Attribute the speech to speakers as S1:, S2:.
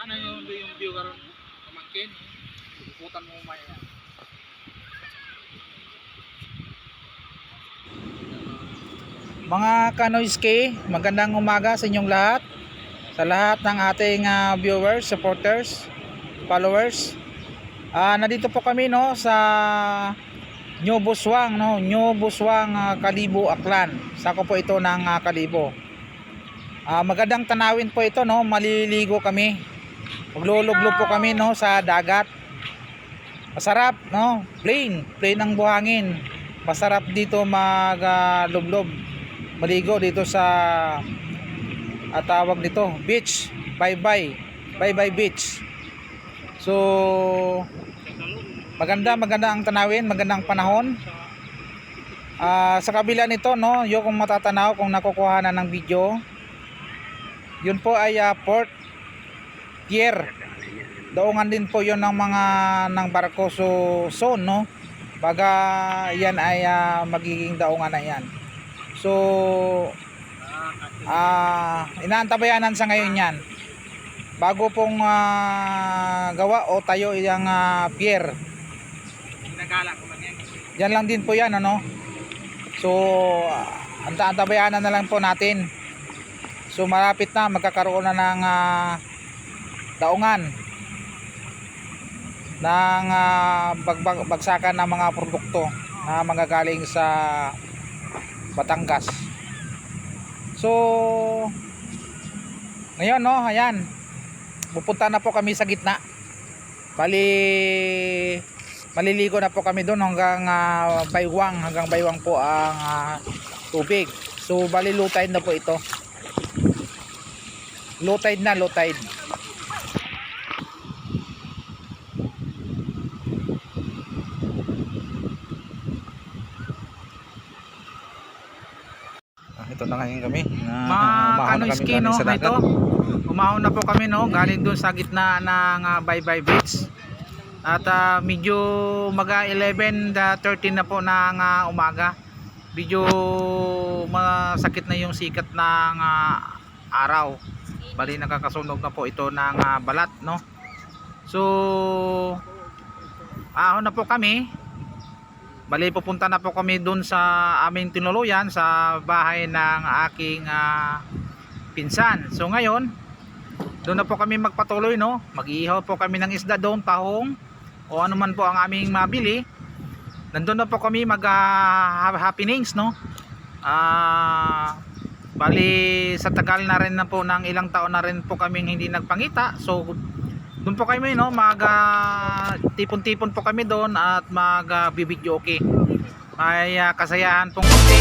S1: Ano yung view karon? Pamangkin. Puputan mo maya.
S2: Mga Kanoyski, magandang umaga sa inyong lahat. Sa lahat ng ating viewers, supporters, followers. Nandito po kami no sa New Buswang no, New Buswang Kalibo, Aklan. Sako po ito ng Kalibo. Magandang tanawin po ito no, maliligo kami. Maglulublob po kami no sa dagat. Masarap no, plain ang buhangin. Masarap dito maglublob. Maligo dito sa tawag dito beach, bye bye beach. So maganda ang tanawin, magandang panahon. Sa kabila nito no, yung kung matatanaw kung nakukuha na ng video, yun po ay Port Pier. Daungan din po yun ng mga ng Barcoso zone no, baga yan ay magiging daungan na yan. So inaantabayanan sa ngayon yan bago pong gawa o tayo yung pier.
S1: Nagala ko lang yan.
S2: Yan lang din po yan ano. So antabayanan na lang po natin. So malapit na magkakaroon na ng daungan ng bagsakan ng mga produkto na manggagaling sa Batangas. So ngayon no, ayan, pupunta na po kami sa gitna. Bali maliligo na po kami doon hanggang baywang po ang tubig. So bali low tide na po ito. Low tide. Ito na ngayon kami
S1: Mga Kanoyski no, ito. Umahon na po kami no, galing doon sa gitna ng Baybay Beach. At medyo maga 11:13 na po ng umaga. Medyo masakit na yung sikat ng araw. Bali nakakasunog na po ito ng balat no. So ahon na po kami. Bali pupunta na po kami doon sa aming tinuluyan sa bahay ng aking pinsan. So ngayon doon na po kami magpatuloy no. Mag-iihaw po kami ng isda doon, tahong o ano man po ang aming mabili. Nandun na po kami mag happenings no. Bali sa tagal na rin na po ng ilang taon na rin po kaming hindi nagpangita. So doon po kami no, tipon-tipon po kami doon at mag bibidyo okay. May kasayahan pong konti.